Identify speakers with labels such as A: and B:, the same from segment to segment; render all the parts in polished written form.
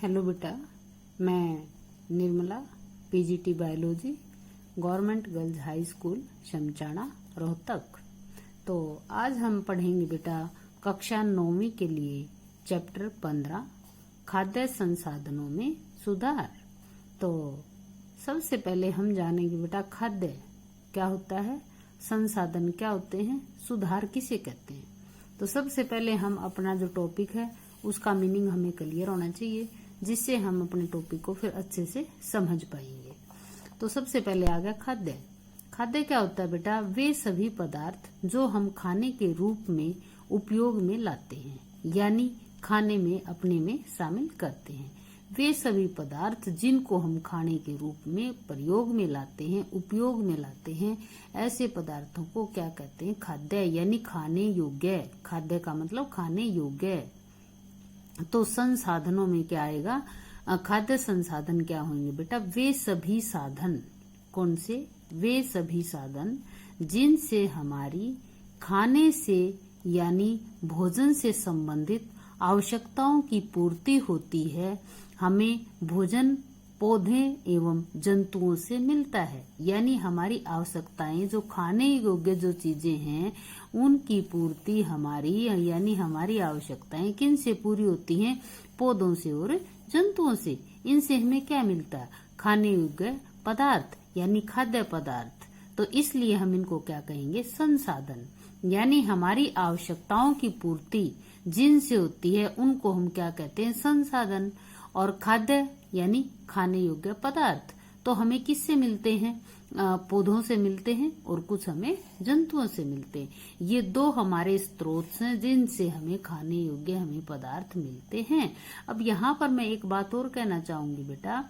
A: Hello बेटा, मैं Nirmala PGT biology government girls high school Samchana Rohtak. तो आज हम पढ़ेंगे बेटा कक्षा 9वीं के लिए चैप्टर 15 खाद्य संसाधनों में सुधार। तो सबसे पहले हम जानेंगे बेटा खाद्य क्या होता है, संसाधन क्या होते हैं, सुधार किसे कहते हैं। तो सबसे पहले हम अपना जो टॉपिक है उसका मीनिंग हमें क्लियर होना चाहिए, जिससे हम अपने टॉपिक को फिर अच्छे से समझ पाएंगे। तो सबसे पहले आ गया खाद्य। खाद्य क्या होता है बेटा, वे सभी पदार्थ जो हम खाने के रूप में उपयोग में लाते हैं, यानी खाने में अपने में शामिल करते हैं। वे सभी पदार्थ जिनको हम खाने के रूप में प्रयोग में लाते हैं, उपयोग में लाते हैं, ऐसे पदार्थों को क्या कहते हैं, खाद्य, यानी खाने योग्य। खाद्य का मतलब खाने योग्य। तो संसाधनों में क्या आएगा, खाद्य संसाधन क्या होंगे बेटा, वे सभी साधन। कौन से? वे सभी साधन जिनसे हमारी खाने से यानी भोजन से संबंधित आवश्यकताओं की पूर्ति होती है। हमें भोजन पौधे एवं जंतुओं से मिलता है, यानी हमारी आवश्यकताएं, जो खाने योग्य जो चीजें हैं उनकी पूर्ति हमारी यानी हमारी आवश्यकताएं किन से पूरी होती हैं, पौधों से और जंतुओं से। इनसे हमें क्या मिलता है, खाने योग्य पदार्थ यानी खाद्य पदार्थ। तो इसलिए हम इनको क्या कहेंगे, संसाधन। यानी हमारी आवश्यकताओं की पूर्ति जिनसे होती है उनको हम क्या कहते हैं, संसाधन। और खाद्य यानी खाने योग्य पदार्थ तो हमें किससे मिलते हैं, पौधों से मिलते हैं और कुछ हमें जंतुओं से मिलते हैं। ये दो हमारे स्रोत हैं जिनसे हमें खाने योग्य हमें पदार्थ मिलते हैं। अब यहाँ पर मैं एक बात और कहना चाहूंगी बेटा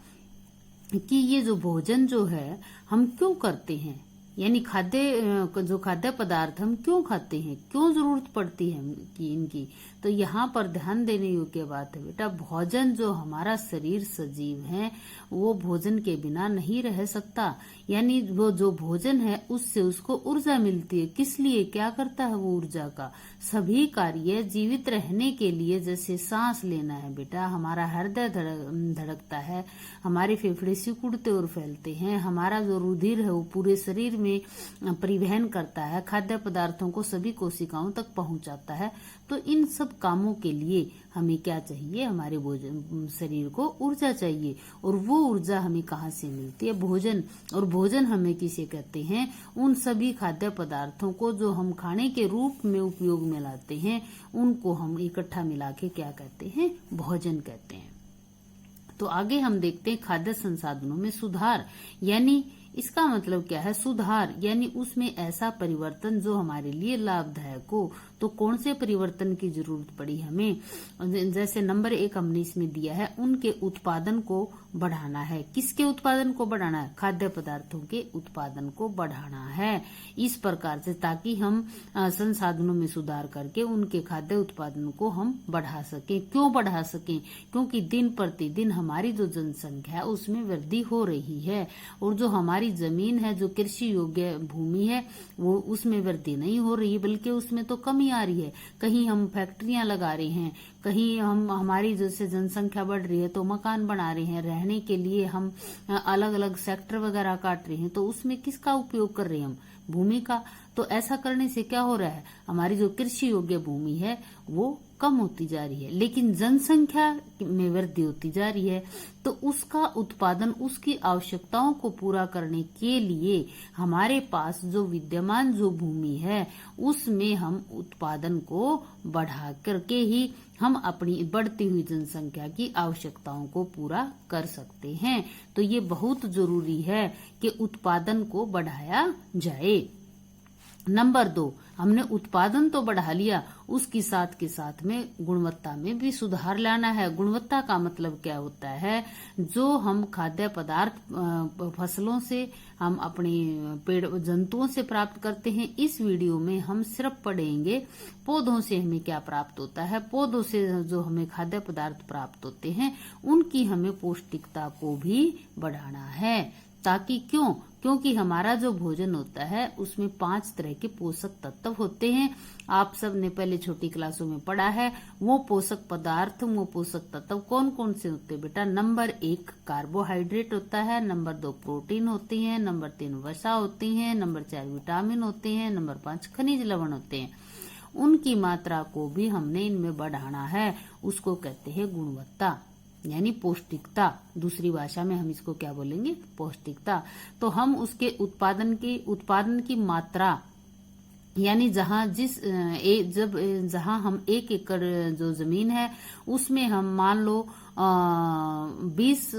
A: कि ये जो भोजन जो है हम क्यों करते हैं, यानी खाद्य जो खाद्य पदार्थ हम क्यों खाते हैं, क्यों जरूरत पड़ती है कि इनकी। तो यहाँ पर ध्यान देने योग्य बात है बेटा, भोजन जो हमारा शरीर सजीव है वो भोजन के बिना नहीं रह सकता। यानी वो जो भोजन है उससे उसको ऊर्जा मिलती है। किस लिए, क्या करता है वो ऊर्जा का, सभी कार्य जीवित रहने के लिए। जैसे सांस लेना है बेटा, हमारा हृदय धड़कता है, हमारे फेफड़े सिकुड़ते और फैलते हैं, हमारा जो रुधिर है वो पूरे शरीर में परिवहन करता है, खाद्य पदार्थों को सभी कोशिकाओं तक पहुंचाता है। तो इन सब कामों के लिए हमें क्या चाहिए, हमारे भोजन शरीर को ऊर्जा चाहिए। और वो ऊर्जा हमें कहाँ से मिलती है, भोजन। और भोजन हमें किसे कहते हैं, उन सभी खाद्य पदार्थों को जो हम खाने के रूप में उपयोग में लाते हैं उनको हम इकट्ठा मिला के क्या कहते हैं, भोजन कहते हैं। तो आगे हम देखते हैं खाद्य संसाधनों में सुधार। यानी इसका मतलब क्या है, सुधार यानी उसमें ऐसा परिवर्तन जो हमारे लिए लाभदायक हो। तो कौन से परिवर्तन की जरूरत पड़ी हमें, जैसे नंबर 1 हमने इसमें दिया है, उनके उत्पादन को बढ़ाना है। किसके उत्पादन को बढ़ाना है, खाद्य पदार्थों के उत्पादन को बढ़ाना है इस प्रकार से, ताकि हम संसाधनों में सुधार करके उनके खाद्य उत्पादन को हम बढ़ा सकें। क्यों बढ़ा सकें, क्योंकि दिन प्रतिदिन हमारी जो जनसंख्या है उसमें वृद्धि हो रही है, और जो हमारी जमीन है, जो कृषि योग्य भूमि है, वो उसमें वृद्धि नहीं हो रही, बल्कि उसमें तो कमी आ रही है। कहीं हम फैक्ट्रियां लगा रहे हैं, कहीं हम हमारी जैसे जनसंख्या बढ़ रही है तो मकान बना रहे हैं, रहने के लिए हम अलग अलग सेक्टर वगैरह काट रहे हैं। तो उसमें किसका उपयोग कर रहे हैं हम, भूमि का। तो ऐसा करने से क्या हो रहा है, हमारी जो कृषि योग्य भूमि है वो कम होती जा रही है, लेकिन जनसंख्या में वृद्धि होती जा रही है। तो उसका उत्पादन, उसकी आवश्यकताओं को पूरा करने के लिए हमारे पास जो विद्यमान जो भूमि है उसमें हम उत्पादन को बढ़ा करके ही हम अपनी बढ़ती हुई जनसंख्या की आवश्यकताओं को पूरा कर सकते हैं। तो ये बहुत जरूरी है कि उत्पादन को बढ़ाया जाए। नंबर 2, हमने उत्पादन तो बढ़ा लिया, उसकी साथ के साथ में गुणवत्ता में भी सुधार लाना है। गुणवत्ता का मतलब क्या होता है, जो हम खाद्य पदार्थ फसलों से, हम अपने पेड़ जंतुओं से प्राप्त करते हैं। इस वीडियो में हम सिर्फ पढ़ेंगे पौधों से हमें क्या प्राप्त होता है। पौधों से जो हमें खाद्य पदार्थ प्राप्त होते हैं उनकी हमें पौष्टिकता को भी बढ़ाना है। ताकि क्योंकि हमारा जो भोजन होता है उसमें 5 तरह के पोषक तत्व होते हैं। आप सब ने पहले छोटी क्लासों में पढ़ा है। वो पोषक पदार्थ, वो पोषक तत्व कौन कौन से होते हैं बेटा? नंबर 1 कार्बोहाइड्रेट होता है, नंबर 2 प्रोटीन होती है, नंबर 3 वसा होती है, नंबर 4 विटामिन होते हैं, नंबर 5 खनिज लवण होते हैं। उनकी मात्रा को भी हमने इनमें बढ़ाना है, उसको कहते हैं गुणवत्ता यानी पौष्टिकता। दूसरी भाषा में हम इसको क्या बोलेंगे? पौष्टिकता। तो हम उसके उत्पादन की मात्रा यानी जहां हम 1 एकड़ जो जमीन है उसमें हम मान लो 20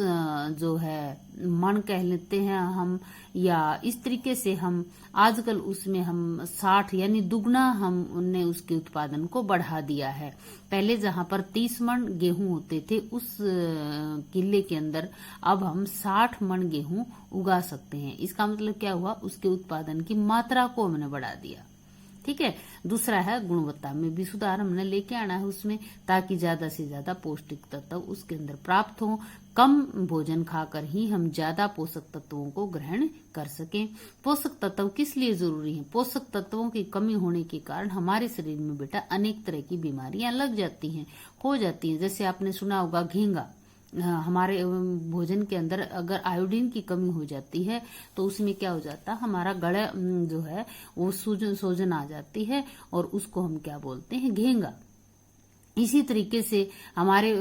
A: जो है मन कह लेते हैं हम, या इस तरीके से हम आजकल उसमें हम 60 यानी दुगना हमने उसके उत्पादन को बढ़ा दिया है। पहले जहां पर 30 मन गेहूं होते थे उस किले के अंदर अब हम 60 मन गेहूं उगा सकते हैं। इसका मतलब क्या हुआ? उसके उत्पादन की मात्रा को हमने बढ़ा दिया। ठीक है। दूसरा है गुणवत्ता में भी सुधार हमने लेके आना है उसमें, ताकि ज्यादा से ज्यादा पौष्टिक तत्व उसके अंदर प्राप्त हो। कम भोजन खाकर ही हम ज्यादा पोषक तत्वों को ग्रहण कर सकें। पोषक तत्व किस लिए जरूरी हैं? पोषक तत्वों की कमी होने के कारण हमारे शरीर में बेटा अनेक तरह की बीमारियां लग जाती हैं, हो जाती हैं। जैसे आपने सुना होगा घेंगा। हमारे भोजन के अंदर अगर आयोडीन की कमी हो जाती है तो उसमें क्या हो जाता है? हमारा गला जो है वो सूजन आ जाती है और उसको हम क्या बोलते हैं? घेंगा। इसी तरीके से हमारे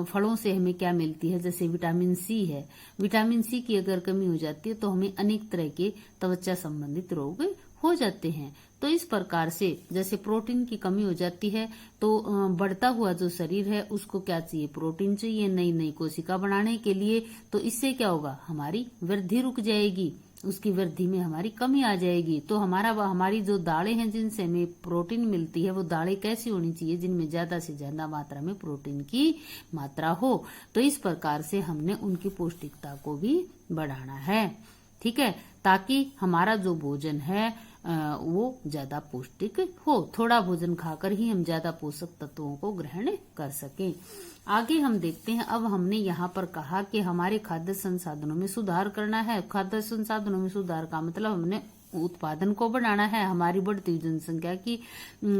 A: फलों से हमें क्या मिलती है? जैसे विटामिन सी है। विटामिन सी की अगर कमी हो जाती है तो हमें अनेक तरह के त्वचा संबंधित रोग हो जाते हैं। तो इस प्रकार से जैसे प्रोटीन की कमी हो जाती है तो बढ़ता हुआ जो शरीर है उसको क्या चाहिए? प्रोटीन चाहिए नई नई कोशिका बनाने के लिए। तो इससे क्या होगा? हमारी वृद्धि रुक जाएगी, उसकी वृद्धि में हमारी कमी आ जाएगी। तो हमारी जो दालें हैं जिनसे हमें प्रोटीन मिलती है वो दालें कैसी होनी चाहिए? जिनमें ज्यादा से ज्यादा मात्रा में प्रोटीन की मात्रा हो। तो इस प्रकार से हमने उनकी पौष्टिकता को भी बढ़ाना है। ठीक है, ताकि हमारा जो भोजन है वो ज्यादा पौष्टिक हो। थोड़ा भोजन खाकर ही हम ज्यादा पोषक तत्वों को ग्रहण कर सकें। आगे हम देखते हैं। अब हमने यहाँ पर कहा कि हमारे खाद्य संसाधनों में सुधार करना है। खाद्य संसाधनों में सुधार का मतलब हमने उत्पादन को बढ़ाना है, हमारी बढ़ती जनसंख्या की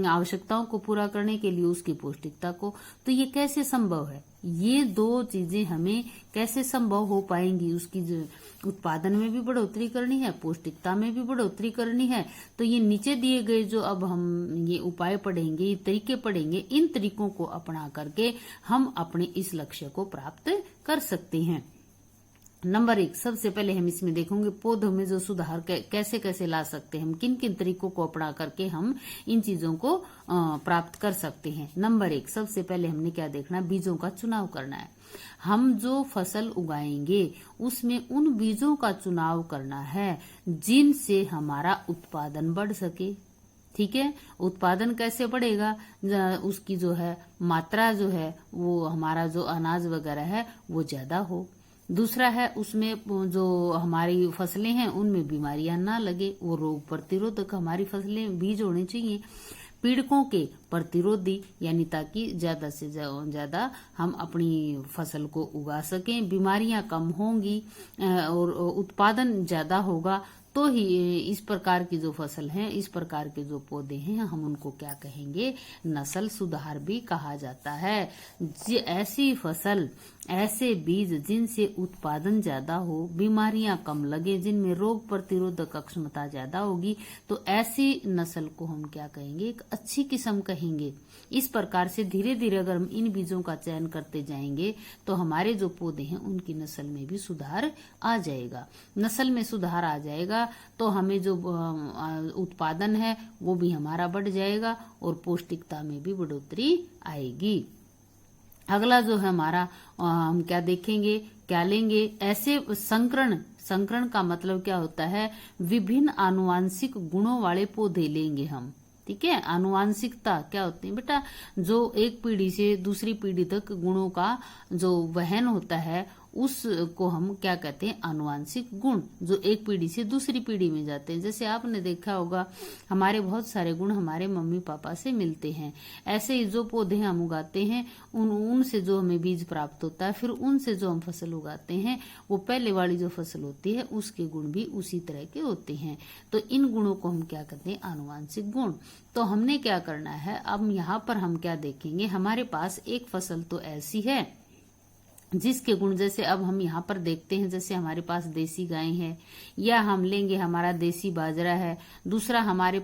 A: आवश्यकताओं को पूरा करने के लिए उसकी पौष्टिकता को। तो ये कैसे संभव है? ये दो चीजें हमें कैसे संभव हो पाएंगी? उसकी उत्पादन में भी बढ़ोतरी करनी है, पौष्टिकता में भी बढ़ोतरी करनी है। तो ये नीचे दिए गए जो अब हम ये उपाय पढ़ेंगे, ये तरीके पढ़ेंगे, इन तरीकों को अपना करके हम अपने इस लक्ष्य को प्राप्त कर सकते हैं। नंबर 1, सबसे पहले हम इसमें देखेंगे पौधों में जो सुधार कैसे कैसे ला सकते हैं, हम किन किन तरीकों को अपना करके हम इन चीजों को प्राप्त कर सकते हैं। नंबर 1, सबसे पहले हमने क्या देखना? बीजों का चुनाव करना है। हम जो फसल उगाएंगे उसमें उन बीजों का चुनाव करना है जिनसे हमारा उत्पादन बढ़ सके। ठीक है, उत्पादन कैसे बढ़ेगा? उसकी जो है मात्रा जो है वो हमारा जो अनाज वगैरह है वो ज्यादा हो। दूसरा है उसमें जो हमारी फसलें हैं उनमें बीमारियां ना लगे, वो रोग प्रतिरोधक हमारी फसलें बीज होने चाहिए। पीड़कों के प्रतिरोधी यानी ताकि ज्यादा से ज्यादा हम अपनी फसल को उगा सकें, बीमारियां कम होंगी और उत्पादन ज्यादा होगा। तो ही इस प्रकार की जो फसल है, इस प्रकार के जो पौधे हैं, हम उनको क्या कहेंगे? नस्ल सुधार भी कहा जाता है। ऐसी फसल, ऐसे बीज जिनसे उत्पादन ज्यादा हो, बीमारियां कम लगे, जिनमें रोग प्रतिरोधक क्षमता ज्यादा होगी, तो ऐसी नस्ल को हम क्या कहेंगे? एक अच्छी किस्म कहेंगे। इस प्रकार से धीरे धीरे अगर हम इन बीजों का चयन करते जाएंगे तो हमारे जो पौधे हैं उनकी नस्ल में भी सुधार आ जाएगा। नस्ल में सुधार आ जाएगा तो हमें जो उत्पादन है वो भी हमारा बढ़ जाएगा और पौष्टिकता में भी बढ़ोतरी आएगी। अगला जो है हमारा हम क्या देखेंगे, क्या लेंगे? ऐसे संकरण का मतलब क्या होता है? विभिन्न आनुवांशिक गुणों वाले पौधे लेंगे हम। ठीक है, आनुवांशिकता क्या होती है बेटा? जो एक पीढ़ी से दूसरी पीढ़ी तक गुणों का जो वहन होता है उसको हम क्या कहते हैं, आनुवांशिक गुण, जो एक पीढ़ी से दूसरी पीढ़ी में जाते हैं। जैसे आपने देखा होगा हमारे बहुत सारे गुण हमारे मम्मी पापा से मिलते हैं। ऐसे ही जो पौधे हम उगाते हैं उनसे जो हमें बीज प्राप्त होता है, फिर उनसे जो हम फसल उगाते हैं वो पहले वाली जो फसल होती है उसके गुण भी उसी तरह के होते हैं। तो इन गुणों को हम क्या कहते हैं, आनुवांशिक गुण। तो हमने क्या करना है, अब यहाँ पर हम क्या देखेंगे, हमारे पास एक फसल तो ऐसी है जिसके गुण, जैसे अब हम यहाँ पर देखते हैं, जैसे हमारे पास देसी गाय है, या हम लेंगे हमारा देसी बाजरा है, दूसरा हमारे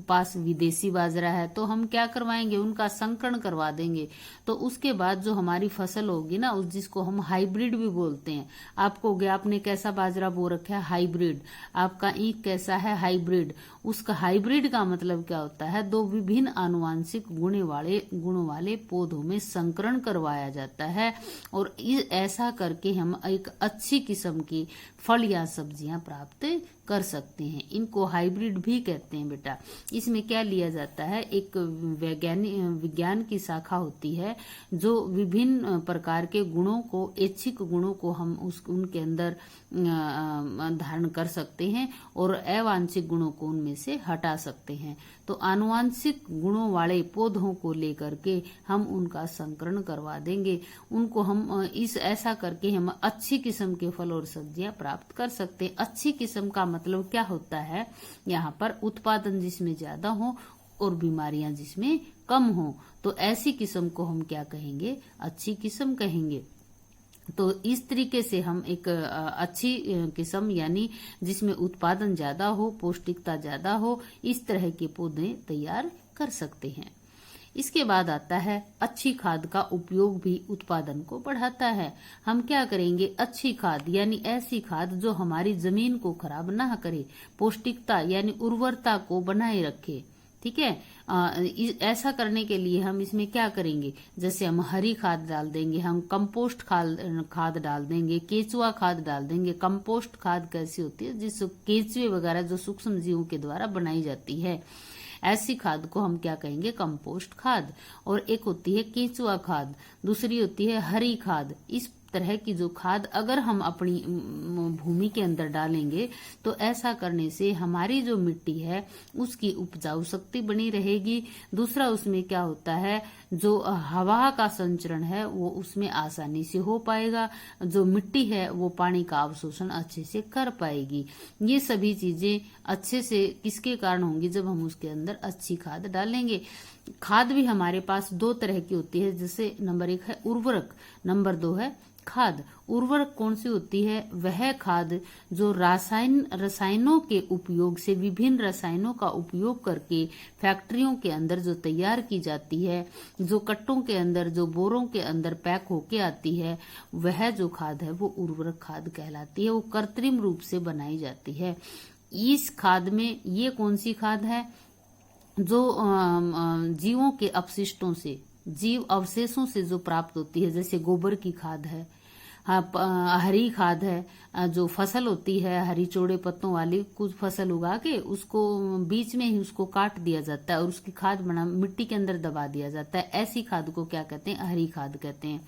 A: पास विदेशी बाजरा है, तो हम क्या करवाएंगे, उनका संकरण करवा देंगे। तो उसके बाद जो हमारी फसल होगी ना, उस जिसको हम हाइब्रिड भी बोलते हैं। आपको हो गया, आपने कैसा बाजरा बो रखा है, हाइब्रिड। आपका ईख कैसा है, हाइब्रिड। उसका हाइब्रिड का मतलब क्या होता है, दो विभिन्न आनुवांशिक गुणों वाले पौधों में संकरण करवाया जाता है, और ऐसा करके हम एक अच्छी किस्म की फल या सब्जियां प्राप्त कर सकते हैं। इनको हाइब्रिड भी कहते हैं बेटा। इसमें क्या लिया जाता है, एक विज्ञान की शाखा होती है जो विभिन्न प्रकार के गुणों को, ऐच्छिक गुणों को हम उनके अंदर धारण कर सकते हैं और अवांछित गुणों को उनमें से हटा सकते हैं। तो आनुवांशिक गुणों वाले पौधों को लेकर के हम उनका संकरण करवा देंगे। उनको हम ऐसा करके हम अच्छी किस्म के फल और सब्जियां प्राप्त कर सकते हैं। अच्छी किस्म का मतलब क्या होता है, यहाँ पर उत्पादन जिसमें ज्यादा हो और बीमारियां जिसमें कम हो, तो ऐसी किस्म को हम क्या कहेंगे, अच्छी किस्म कहेंगे। तो इस तरीके से हम एक अच्छी किस्म, यानी जिसमें उत्पादन ज्यादा हो, पौष्टिकता ज्यादा हो, इस तरह के पौधे तैयार कर सकते हैं। इसके बाद आता है अच्छी खाद का उपयोग भी उत्पादन को बढ़ाता है। हम क्या करेंगे, अच्छी खाद यानी ऐसी खाद जो हमारी जमीन को खराब ना करे, पौष्टिकता यानी उर्वरता को बनाए रखे। ठीक है, ऐसा करने के लिए हम इसमें क्या करेंगे, जैसे हम हरी खाद डाल देंगे, हम कंपोस्ट खाद डाल देंगे, केचुआ खाद डाल देंगे। कंपोस्ट खाद कैसी होती है, जिस केचुए वगैरह जो सूक्ष्म जीवों के द्वारा बनाई जाती है, ऐसी खाद को हम क्या कहेंगे, कंपोस्ट खाद। और एक होती है केचुआ खाद, दूसरी होती है हरी खाद। इस तरह की जो खाद अगर हम अपनी भूमि के अंदर डालेंगे तो ऐसा करने से हमारी जो मिट्टी है उसकी उपजाऊ शक्ति बनी रहेगी। दूसरा उसमें क्या होता है, जो हवा का संचरण है वो उसमें आसानी से हो पाएगा, जो मिट्टी है वो पानी का अवशोषण अच्छे से कर पाएगी। ये सभी चीजें अच्छे से किसके कारण होंगी, जब हम उसके अंदर अच्छी खाद डालेंगे। खाद भी हमारे पास दो तरह की होती है, जैसे नंबर 1 है उर्वरक, नंबर 2 है खाद। उर्वरक कौन सी होती है, वह खाद जो रसायनों के उपयोग से, विभिन्न रसायनों का उपयोग करके फैक्ट्रियों के अंदर जो तैयार की जाती है, जो कट्टों के अंदर, जो बोरों के अंदर पैक होके आती है, वह जो खाद है वो उर्वरक खाद कहलाती है। वो कृत्रिम रूप से बनाई जाती है। इस खाद में ये कौन सी खाद है, जो जीवों के अपशिष्टों से, जीव अवशेषों से जो प्राप्त होती है, जैसे गोबर की खाद है। हरी खाद है, जो फसल होती है हरी चौड़े पत्तों वाली, कुछ फसल उगा के उसको बीच में ही उसको काट दिया जाता है और उसकी खाद बना मिट्टी के अंदर दबा दिया जाता है। ऐसी खाद को क्या कहते हैं, हरी खाद कहते हैं।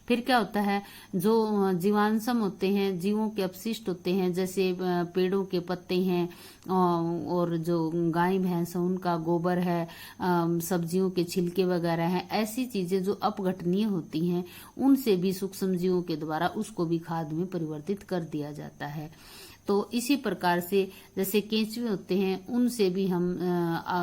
A: फिर क्या होता है, जो जीवांशम होते हैं, जीवों के अपशिष्ट होते हैं, जैसे पेड़ों के पत्ते हैं और जो गाय भैंस है उनका गोबर है, सब्जियों के छिलके वगैरह हैं, ऐसी चीजें जो अपघटनीय होती हैं उनसे भी सूक्ष्म जीवों के द्वारा उसको भी खाद में परिवर्तित कर दिया जाता है। तो इसी प्रकार से जैसे केंचुए होते हैं उनसे भी हम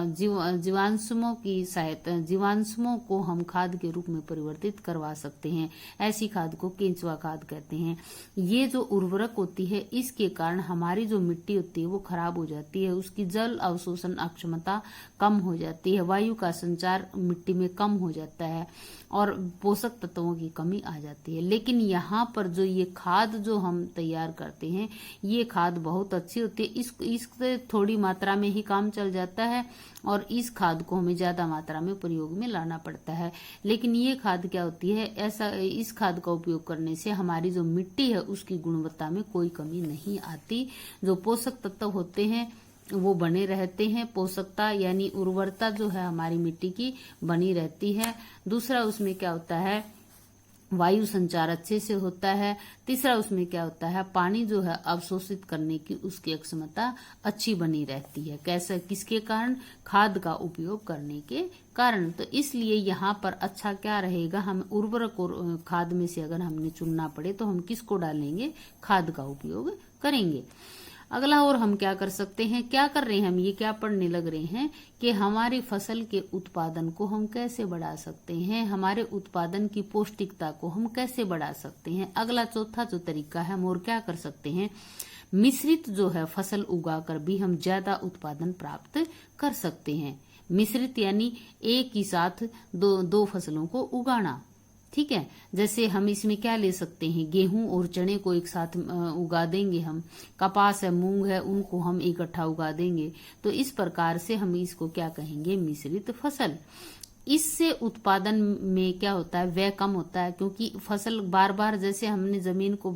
A: जीवांशुओं की सहायता, जीवांशुओं को हम खाद के रूप में परिवर्तित करवा सकते हैं। ऐसी खाद को केंचुआ खाद कहते हैं। ये जो उर्वरक होती है इसके कारण हमारी जो मिट्टी होती है वो खराब हो जाती है, उसकी जल अवशोषण अक्षमता कम हो जाती है, वायु का संचार मिट्टी में कम हो जाता है और पोषक तत्वों की कमी आ जाती है। लेकिन यहाँ पर जो ये खाद जो हम तैयार करते हैं ये खाद बहुत अच्छी होती है, इससे थोड़ी मात्रा में ही काम चल जाता है और इस खाद को हमें ज्यादा मात्रा में प्रयोग में लाना पड़ता है। लेकिन ये खाद क्या होती है, ऐसा इस खाद का उपयोग करने से हमारी जो मिट्टी है उसकी गुणवत्ता में कोई कमी नहीं आती, जो पोषक तत्व होते हैं वो बने रहते हैं, पोषकता यानी उर्वरता जो है हमारी मिट्टी की बनी रहती है। दूसरा उसमें क्या होता है, वायु संचार अच्छे से होता है। तीसरा उसमें क्या होता है, पानी जो है अवशोषित करने की उसकी क्षमता अच्छी बनी रहती है। कैसे, किसके कारण, खाद का उपयोग करने के कारण। तो इसलिए यहाँ पर अच्छा क्या रहेगा, हम उर्वरक और खाद में से अगर हमने चुनना पड़े तो हम किसको डालेंगे, खाद का उपयोग करेंगे। अगला और हम क्या कर सकते हैं, क्या कर रहे हैं हम, ये क्या पढ़ने लग रहे हैं कि हमारी फसल के उत्पादन को हम कैसे बढ़ा सकते हैं, हमारे उत्पादन की पौष्टिकता को हम कैसे बढ़ा सकते हैं। अगला चौथा जो तरीका है हम और क्या कर सकते हैं, मिश्रित जो है फसल उगाकर भी हम ज्यादा उत्पादन प्राप्त कर सकते हैं। मिश्रित यानी एक ही साथ दो फसलों को उगाना, ठीक है। जैसे हम इसमें क्या ले सकते हैं, गेहूं और चने को एक साथ उगा देंगे हम, कपास है, मूंग है, उनको हम इकट्ठा उगा देंगे। तो इस प्रकार से हम इसको क्या कहेंगे, मिश्रित फसल। इससे उत्पादन में क्या होता है, व्यय कम होता है, क्योंकि फसल बार बार, जैसे हमने जमीन को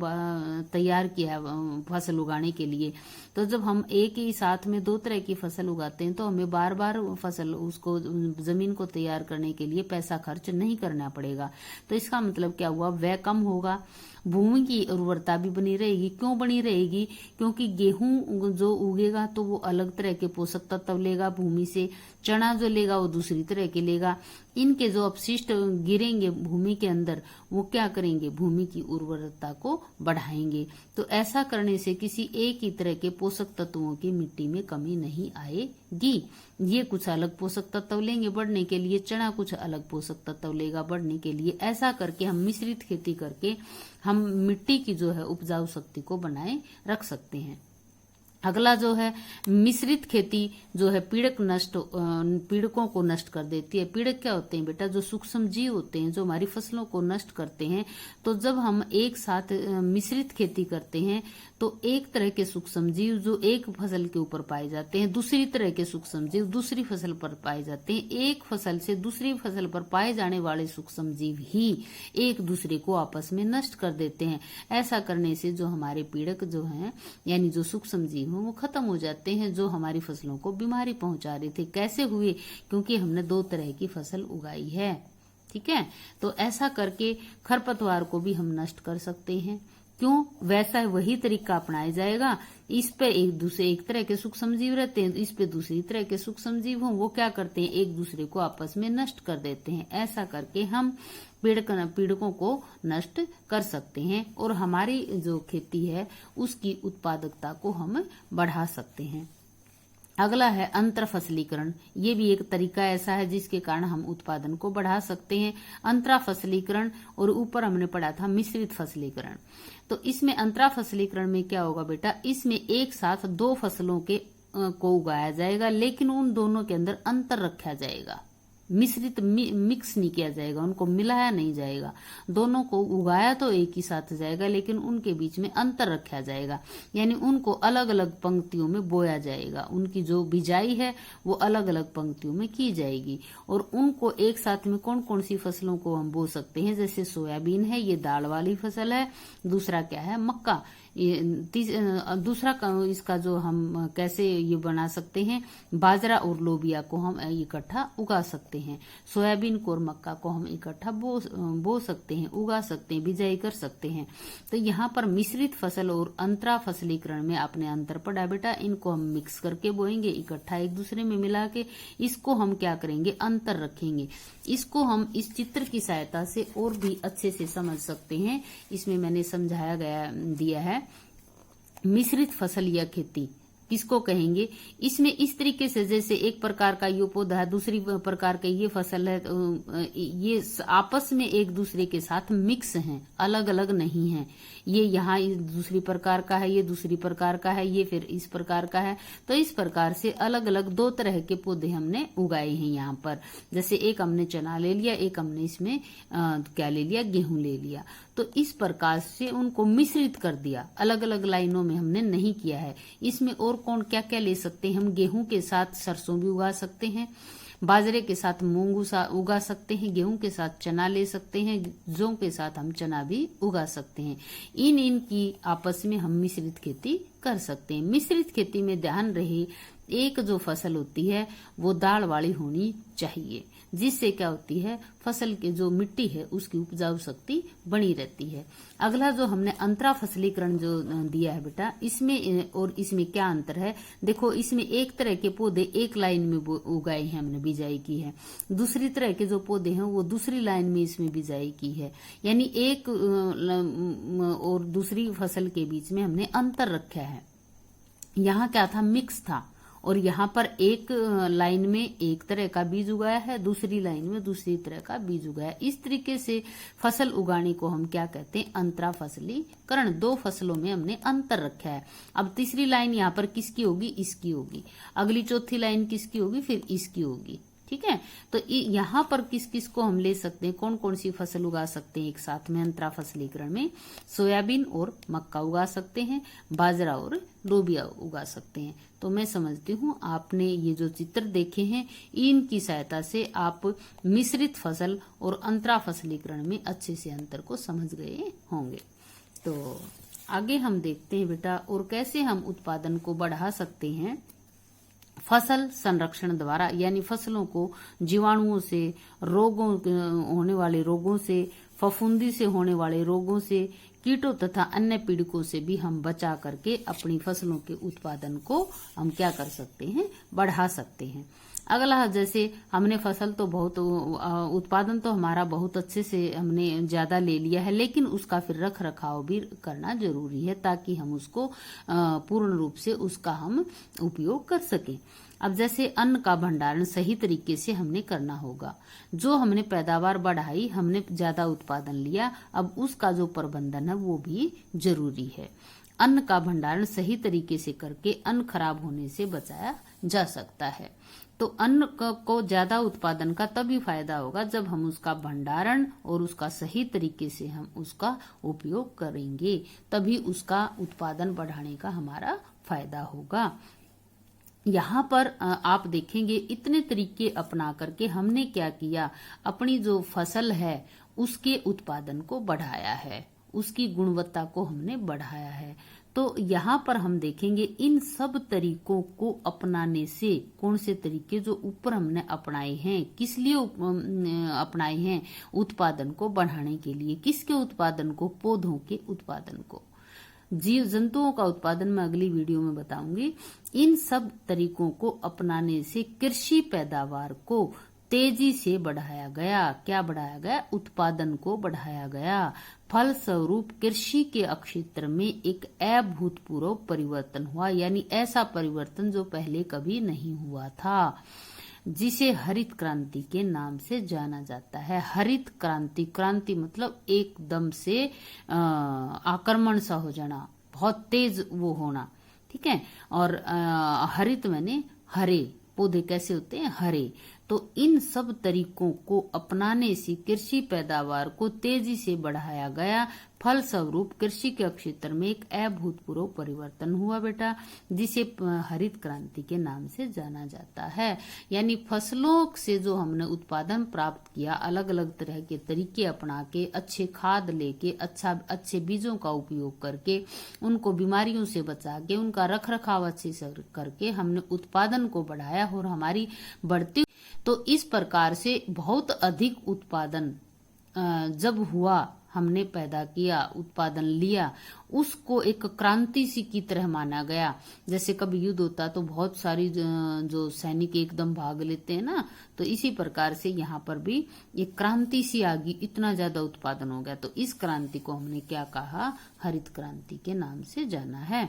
A: तैयार किया है फसल उगाने के लिए, तो जब हम एक ही साथ में दो तरह की फसल उगाते हैं तो हमें बार बार फसल उसको जमीन को तैयार करने के लिए पैसा खर्च नहीं करना पड़ेगा। तो इसका मतलब क्या हुआ, व्यय कम होगा, भूमि की उर्वरता भी बनी रहेगी। क्यों बनी रहेगी, क्योंकि गेहूं जो उगेगा तो वो अलग तरह के पोषक तत्व लेगा भूमि से, चना जो लेगा वो दूसरी तरह के लेगा। इनके जो अपशिष्ट गिरेंगे भूमि के अंदर वो क्या करेंगे, भूमि की उर्वरता को बढ़ाएंगे। तो ऐसा करने से किसी एक ही तरह के पोषक तत्वों की मिट्टी में कमी नहीं आएगी। ये कुछ अलग पोषक तत्व लेंगे बढ़ने के लिए, चना कुछ अलग पोषक तत्व लेगा बढ़ने के लिए। ऐसा करके हम मिश्रित खेती करके हम मिट्टी की जो है उपजाऊ शक्ति को बनाए रख सकते हैं। अगला जो है मिश्रित खेती जो है पीड़कों को नष्ट कर देती है। पीड़क क्या होते हैं बेटा, जो सूक्ष्म जीव होते हैं जो हमारी फसलों को नष्ट करते हैं। तो जब हम एक साथ मिश्रित खेती करते हैं तो एक तरह के सूक्ष्म जीव जो एक फसल के ऊपर पाए जाते हैं, दूसरी तरह के सूक्ष्म जीव दूसरी फसल पर पाए जाते हैं। एक फसल से दूसरी फसल पर पाए जाने वाले सूक्ष्म जीव ही एक दूसरे को आपस में नष्ट कर देते हैं। ऐसा करने से जो हमारे पीड़क जो हैं यानी जो सूक्ष्म जीव वो खत्म हो जाते हैं, जो हमारी फसलों को बीमारी पहुंचा रहे थे। कैसे हुए, क्योंकि हमने दो तरह की फसल उगाई है, ठीक है। तो ऐसा करके खरपतवार को भी हम नष्ट कर सकते हैं। क्यों, वैसा वही तरीका अपनाया जाएगा। इस पे एक तरह के सूक्ष्म जीव रहते हैं, इस पे दूसरी तरह के सूक्ष्म जीव हों, वो क्या करते हैं, एक दूसरे को आपस में नष्ट कर देते हैं। ऐसा करके हम पीड़कों को नष्ट कर सकते हैं और हमारी जो खेती है उसकी उत्पादकता को हम बढ़ा सकते हैं। अगला है अंतर फसलीकरण। ये भी एक तरीका ऐसा है जिसके कारण हम उत्पादन को बढ़ा सकते हैं। अंतरा फसलीकरण, और ऊपर हमने पढ़ा था मिश्रित फसलीकरण। तो इसमें अंतरा फसलीकरण में क्या होगा बेटा, इसमें एक साथ दो फसलों को उगाया जाएगा, लेकिन उन दोनों के अंदर अंतर रखा जाएगा। मिश्रित मिक्स नहीं किया जाएगा, उनको मिलाया नहीं जाएगा। दोनों को उगाया तो एक ही साथ जाएगा, लेकिन उनके बीच में अंतर रखा जाएगा, यानी उनको अलग अलग पंक्तियों में बोया जाएगा। उनकी जो बिजाई है वो अलग अलग पंक्तियों में की जाएगी। और उनको एक साथ में कौन कौन सी फसलों को हम बो सकते हैं, जैसे सोयाबीन है, ये दाल वाली फसल है। दूसरा क्या है, मक्का। दूसरा इसका जो हम कैसे ये बना सकते हैं, बाजरा और लोबिया को हम इकट्ठा उगा सकते हैं। सोयाबीन को और मक्का को हम इकट्ठा बो सकते हैं, उगा सकते हैं, बिजाई कर सकते हैं। तो यहाँ पर मिश्रित फसल और अंतरा फसलीकरण में आपने अंतर पढ़ा बेटा। इनको हम मिक्स करके बोएंगे, इकट्ठा एक दूसरे में मिला के। इसको हम क्या करेंगे, अंतर रखेंगे। इसको हम इस चित्र की सहायता से और भी अच्छे से समझ सकते हैं। इसमें मैंने समझाया दिया है मिश्रित फसल या खेती किसको कहेंगे। इसमें इस तरीके से, जैसे एक प्रकार का ये पौधा है, दूसरी प्रकार का ये फसल है, ये आपस में एक दूसरे के साथ मिक्स हैं, अलग अलग नहीं हैं। ये यहाँ दूसरी प्रकार का है, ये दूसरी प्रकार का है, ये फिर इस प्रकार का है। तो इस प्रकार से अलग अलग दो तरह के पौधे हमने उगाए हैं यहाँ पर। जैसे एक हमने चना ले लिया, एक हमने इसमें क्या ले लिया, गेहूं ले लिया। तो इस प्रकार से उनको मिश्रित कर दिया, अलग अलग लाइनों में हमने नहीं किया है। इसमें और कौन क्या क्या ले सकते हैं, हम गेहूं के साथ सरसों भी उगा सकते हैं, बाजरे के साथ मूंग उगा सकते हैं, गेहूं के साथ चना ले सकते हैं, जौ के साथ हम चना भी उगा सकते हैं। इनकी आपस में हम मिश्रित खेती कर सकते हैं। मिश्रित खेती में ध्यान रहे, एक जो फसल होती है वो दाल वाली होनी चाहिए। जिससे क्या होती है, फसल के जो मिट्टी है उसकी उपजाऊ शक्ति बनी रहती है। अगला जो हमने अंतरा फसलीकरण जो दिया है बेटा, इसमें और इसमें क्या अंतर है, देखो इसमें एक तरह के पौधे एक लाइन में उगाए हैं, हमने बिजाई की है। दूसरी तरह के जो पौधे हैं वो दूसरी लाइन में इसमें बिजाई की है, यानी एक और दूसरी फसल के बीच में हमने अंतर रखा है। यहाँ क्या था, मिक्स था, और यहाँ पर एक लाइन में एक तरह का बीज उगाया है, दूसरी लाइन में दूसरी तरह का बीज उगाया। इस तरीके से फसल उगाने को हम क्या कहते हैं, अंतरा फसलीकरण। दो फसलों में हमने अंतर रखा है। अब तीसरी लाइन यहाँ पर किसकी होगी, इसकी होगी। अगली चौथी लाइन किसकी होगी, फिर इसकी होगी। ठीक है, तो यहाँ पर किस किस को हम ले सकते हैं, कौन कौन सी फसल उगा सकते हैं एक साथ में अंतरा फसलीकरण में, सोयाबीन और मक्का उगा सकते हैं, बाजरा और लोबिया उगा सकते हैं। तो मैं समझती हूँ आपने ये जो चित्र देखे हैं इनकी सहायता से आप मिश्रित फसल और अंतरा फसलीकरण में अच्छे से अंतर को समझ गए होंगे। तो आगे हम देखते हैं बेटा, और कैसे हम उत्पादन को बढ़ा सकते हैं फसल संरक्षण द्वारा, यानी फसलों को जीवाणुओं से, रोगों होने वाले रोगों से, फफूंदी से होने वाले रोगों से, कीटों तथा अन्य पीड़कों से भी हम बचा करके अपनी फसलों के उत्पादन को हम क्या कर सकते हैं, बढ़ा सकते हैं। अगला, जैसे हमने फसल तो बहुत उत्पादन तो हमारा बहुत अच्छे से हमने ज्यादा ले लिया है, लेकिन उसका फिर रख रखाव भी करना जरूरी है ताकि हम उसको पूर्ण रूप से उसका हम उपयोग कर सकें। अब जैसे अन्न का भंडारण सही तरीके से हमने करना होगा। जो हमने पैदावार बढ़ाई, हमने ज्यादा उत्पादन लिया, अब उसका जो प्रबंधन है वो भी जरूरी है। अन्न का भंडारण सही तरीके से करके अन्न खराब होने से बचाया जा सकता है। तो अन्न को ज्यादा उत्पादन का तभी फायदा होगा जब हम उसका भंडारण और उसका सही तरीके से हम उसका उपयोग करेंगे, तभी उसका उत्पादन बढ़ाने का हमारा फायदा होगा। यहाँ पर आप देखेंगे इतने तरीके अपना करके हमने क्या किया, अपनी जो फसल है उसके उत्पादन को बढ़ाया है, उसकी गुणवत्ता को हमने बढ़ाया है। तो यहाँ पर हम देखेंगे इन सब तरीकों को अपनाने से, कौन से तरीके जो ऊपर हमने अपनाए हैं, किस लिए अपनाए हैं, उत्पादन को बढ़ाने के लिए। किसके उत्पादन को, पौधों के उत्पादन को। जीव जंतुओं का उत्पादन मैं अगली वीडियो में बताऊंगी। इन सब तरीकों को अपनाने से कृषि पैदावार को तेजी से बढ़ाया गया। क्या बढ़ाया गया, उत्पादन को बढ़ाया गया। फलस्वरूप कृषि के क्षेत्र में एक अभूतपूर्व परिवर्तन हुआ, यानी ऐसा परिवर्तन जो पहले कभी नहीं हुआ था, जिसे हरित क्रांति के नाम से जाना जाता है। हरित क्रांति, क्रांति मतलब एकदम से आक्रमण सा हो जाना, बहुत तेज वो होना, ठीक है। और हरित माने हरे, पौधे कैसे होते हैं, हरे। तो इन सब तरीकों को अपनाने से कृषि पैदावार को तेजी से बढ़ाया गया। फलस्वरूप कृषि के क्षेत्र में एक अभूतपूर्व परिवर्तन हुआ बेटा, जिसे हरित क्रांति के नाम से जाना जाता है। यानी फसलों से जो हमने उत्पादन प्राप्त किया, अलग अलग तरह के तरीके अपना के, अच्छे खाद लेके, अच्छे बीजों का उपयोग करके, उनको बीमारियों से बचा के, उनका रख रखाव अच्छे से करके हमने उत्पादन को बढ़ाया और हमारी बढ़ती, तो इस प्रकार से बहुत अधिक उत्पादन जब हुआ, हमने पैदा किया, उत्पादन लिया, उसको एक क्रांति सी की तरह माना गया। जैसे कभी युद्ध होता तो बहुत सारी जो सैनिक एकदम भाग लेते हैं ना, तो इसी प्रकार से यहाँ पर भी एक क्रांति सी आ गई, इतना ज्यादा उत्पादन हो गया। तो इस क्रांति को हमने क्या कहा, हरित क्रांति के नाम से जाना है।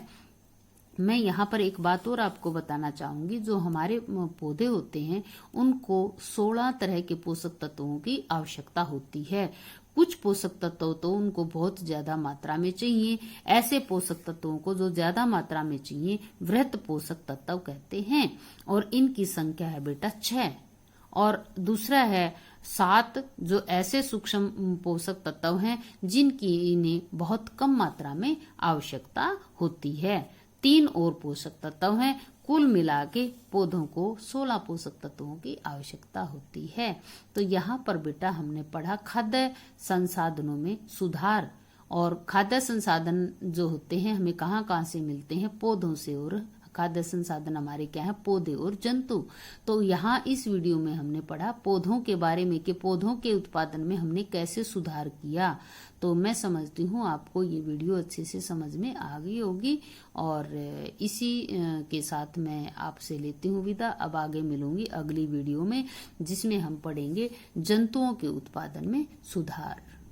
A: मैं यहाँ पर एक बात और आपको बताना चाहूंगी, जो हमारे पौधे होते हैं उनको 16 तरह के पोषक तत्वों की आवश्यकता होती है। कुछ पोषक तत्व तो उनको बहुत ज्यादा मात्रा में चाहिए। ऐसे पोषक तत्वों को जो ज्यादा मात्रा में चाहिए वृहत पोषक तत्व कहते हैं, और इनकी संख्या है बेटा 6। और दूसरा है 7, जो ऐसे सूक्ष्म पोषक तत्व हैं जिनकी इन्हें बहुत कम मात्रा में आवश्यकता होती है। 3 और पोषक तत्व हैं, कुल मिला के पौधों को 16 पोषक तत्वों की आवश्यकता होती है। तो यहाँ पर बेटा हमने पढ़ा खाद्य संसाधनों में सुधार, और खाद्य संसाधन जो होते हैं हमें कहाँ कहाँ से मिलते हैं, पौधों से और खाद्य संसाधन हमारे क्या है, पौधे और जंतु। तो यहाँ इस वीडियो में हमने पढ़ा पौधों के बारे में कि पौधों के उत्पादन में हमने कैसे सुधार किया। तो मैं समझती हूँ आपको ये वीडियो अच्छे से समझ में आ गई होगी, और इसी के साथ मैं आपसे लेती हूँ विदा। अब आगे मिलूंगी अगली वीडियो में, जिसमें हम पढ़ेंगे जंतुओं के उत्पादन में सुधार।